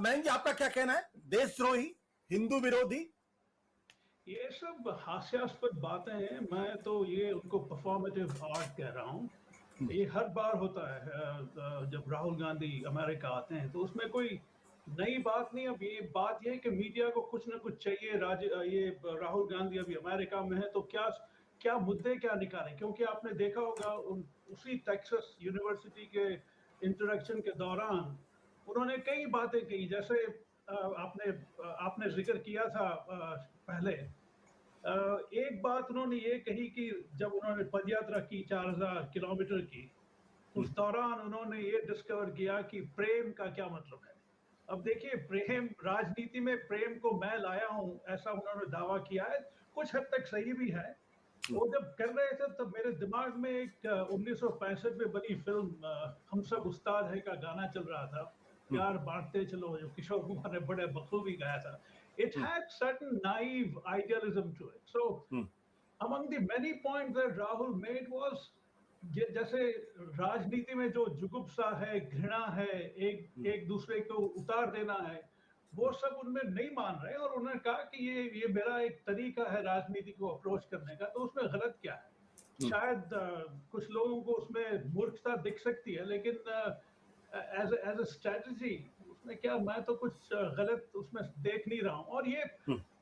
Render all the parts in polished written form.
मयंक जी, आपका क्या कहना है? देशद्रोही, हिंदू विरोधी? ये सब हास्यास्पद बातें हैं। मैं तो ये उनको परफॉर्मेटिव आर्ट कह रहा हूँ। ये हर बार होता है। जब राहुल गांधी अमेरिका आते हैं तो उसमें कोई नई बात नहीं। अब ये बात ये है कि मीडिया को कुछ ना कुछ चाहिए। ये राहुल गांधी अभी अमेरिका में है तो क्या क्या मुद्दे क्या निकालें, क्योंकि आपने देखा होगा उसी टेक्सास यूनिवर्सिटी के इंटरेक्शन के दौरान उन्होंने कई बातें कही। जैसे आपने आपने जिक्र किया था पहले। एक बात उन्होंने ये कही कि जब उन्होंने पदयात्रा की 4000 किलोमीटर की, उस दौरान उन्होंने ये डिस्कवर किया कि प्रेम का क्या मतलब है। अब देखिए, प्रेम राजनीति में प्रेम को मैं लाया हूं, ऐसा उन्होंने दावा किया है। कुछ हद तक सही भी है। वो जब कर रहे थे तब मेरे दिमाग में एक 1965 में बनी फिल्म हम सब उस्ताद है का गाना चल रहा था, प्यार बांटते चलो, जो किशोर कुमार ने बड़े बखूबी गाया था। It had certain naive idealism to it. So among the many points that Rahul made was जैसे राजनीति में जो जुगुप्सा है, घृणा है, एक दूसरे को उतार देना है, वो सब उनमें नहीं मान रहे। और उन्होंने कहा कि ये मेरा एक तरीका है राजनीति को अप्रोच करने का, तो उसमें गलत क्या है। शायद कुछ लोगों को उसमें मूर्खता दिख सकती है, लेकिन एज अ स्ट्रेटजी उसमें क्या, मैं तो कुछ गलत उसमें देख नहीं रहा हूँ। और ये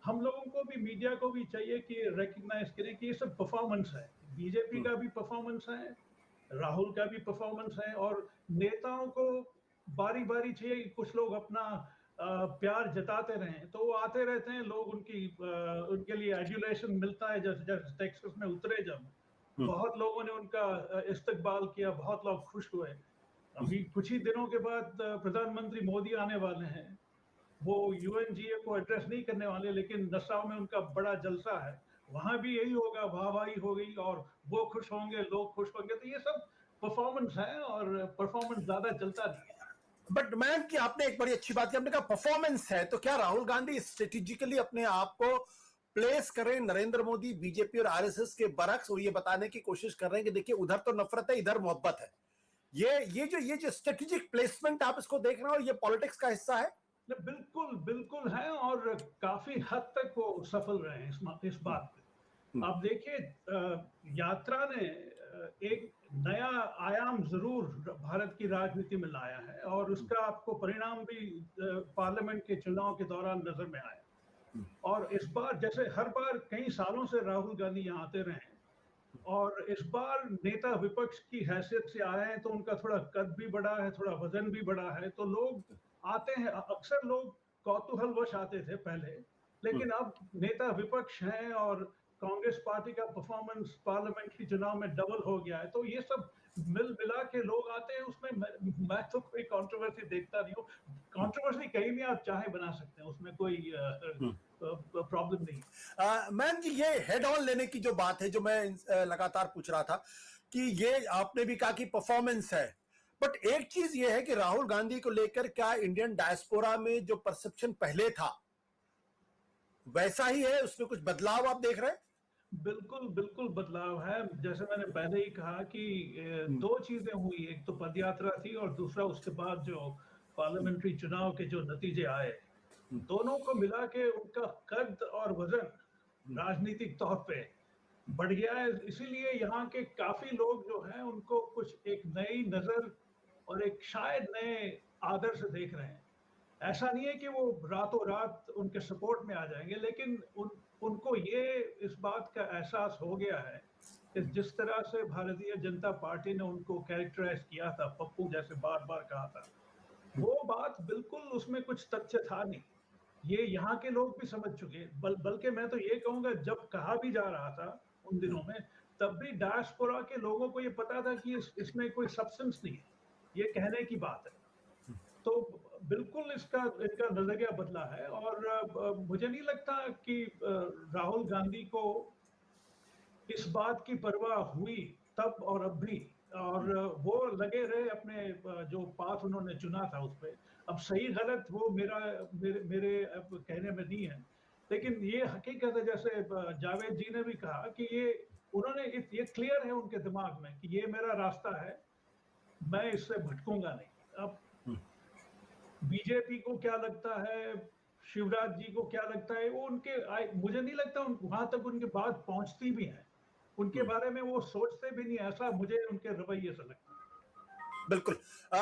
हम लोगों को भी, मीडिया को भी चाहिए कि रिकग्नाइज करें कि ये सब परफॉर्मेंस है। बीजेपी का भी परफॉर्मेंस है, राहुल का भी परफॉर्मेंस है, और नेताओं को बारी बारी चाहिए कि कुछ लोग अपना प्यार जताते रहें, तो वो आते रहते हैं लोग, उनके लिए एजुलेशन मिलता है। जैसे टेक्सास में उतरे जब, बहुत लोगों ने उनका इस्तकबाल किया, बहुत लोग खुश हुए। अभी कुछ ही दिनों के बाद प्रधानमंत्री मोदी आने वाले हैं। वो यूएनजीए को एड्रेस नहीं करने वाले, लेकिन नसाव में उनका बड़ा जलसा है। वहां भी यही होगा, वाहवाही होगी और वो खुश होंगे, लोग खुश होंगे। तो ये सब परफॉर्मेंस है, और परफॉर्मेंस ज्यादा चलता नहीं है। बट मैम, कि आपने एक बड़ी अच्छी बात की, आपने कहा परफॉर्मेंस है, तो क्या राहुल गांधी स्ट्रेटेजिकली अपने आप को प्लेस करें नरेंद्र मोदी, बीजेपी और आरएसएस के बरक्स, और ये बताने की कोशिश कर रहे हैं कि देखिए, उधर तो नफरत है, इधर मोहब्बत है? ये जो स्ट्रेटेजिक प्लेसमेंट आप इसको देख रहे हो, और ये पॉलिटिक्स का हिस्सा है? बिल्कुल बिल्कुल है, और काफी हद तक वो सफल रहे हैं इस बात पे। आप देखिए, यात्रा ने एक नया आयाम जरूर भारत की राजनीति में लाया है, और उसका आपको परिणाम भी पार्लियामेंट के चुनाव के दौरान नजर में आया। और इस बार, जैसे हर बार कई सालों से राहुल गांधी यहाँ आते रहे हैं, और इस बार नेता विपक्ष की हैसियत से आए हैं, तो उनका थोड़ा कद भी बढ़ा है, थोड़ा वजन भी बढ़ा है, तो लोग आते हैं। अक्सर लोग कौतूहलवश आते थे पहले, लेकिन अब नेता विपक्ष हैं, और कांग्रेस पार्टी का परफॉर्मेंस पार्लियामेंट्री चुनाव में डबल हो गया है, तो ये सब मिल मिला के लोग आते हैं। उसमें मैं तो कोई कंट्रोवर्सी देखता नहीं हूँ। कंट्रोवर्सी कहीं भी आप चाहे बना सकते हैं, उसमें कोई प्रॉब्लम नहीं है। मैम जी, ये हेड ऑन लेने की जो बात है, जो मैं लगातार पूछ रहा था, कि ये आपने भी कहा कि परफॉर्मेंस है, बट एक चीज ये है कि राहुल गांधी को लेकर क्या इंडियन डायस्पोरा में जो परसेप्शन पहले था वैसा ही है? उसमें कुछ बदलाव आप देख रहे हैं? बिल्कुल बिल्कुल बदलाव है। जैसे मैंने पहले ही कहा कि दो चीजें हुई, एक तो पदयात्रा थी, और दूसरा उसके बाद जो पार्लियामेंट्री चुनाव के जो नतीजे आए, दोनों को मिला के उनका कद और वजन राजनीतिक तौर पे बढ़ गया है। इसीलिए यहाँ के काफी लोग जो हैं, उनको कुछ एक नई नजर और एक शायद नए आदर से देख रहे हैं। ऐसा नहीं है कि वो रातों रात उनके सपोर्ट में आ जाएंगे, लेकिन उनको ये इस बात का एहसास हो गया है कि जिस तरह से भारतीय जनता पार्टी ने उनको कैरेक्टराइज किया था, पप्पू जैसे बार बार कहा था, वो बात बिल्कुल उसमें कुछ तथ्य था नहीं। ये यहाँ के लोग भी समझ चुके। बल्कि मैं तो ये कहूंगा, जब कहा भी जा रहा था उन दिनों में, तब भी डायस्पोरा के लोगों को ये पता था कि इसमें कोई सब्सटेंस नहीं है, ये कहने की बात है। तो बिल्कुल इनका नजरिया बदला है। और मुझे नहीं लगता कि राहुल गांधी को इस बात की परवाह हुई तब और अब भी। और वो लगे रहे अपने जो पाथ उन्होंने चुना था उस पर। अब सही गलत वो मेरे अब कहने में नहीं है, लेकिन ये हकीकत है, जैसे जावेद जी ने भी कहा कि ये क्लियर है उनके दिमाग में कि ये मेरा रास्ता है, मैं इससे भटकूंगा नहीं। अब बीजेपी को क्या लगता है, शिवराज जी को क्या लगता है, वो मुझे नहीं लगता वहां तक उनकी बात पहुंचती भी है। उनके बारे में वो सोचते भी नहीं, ऐसा मुझे उनके रवैये से लगता है। बिल्कुल।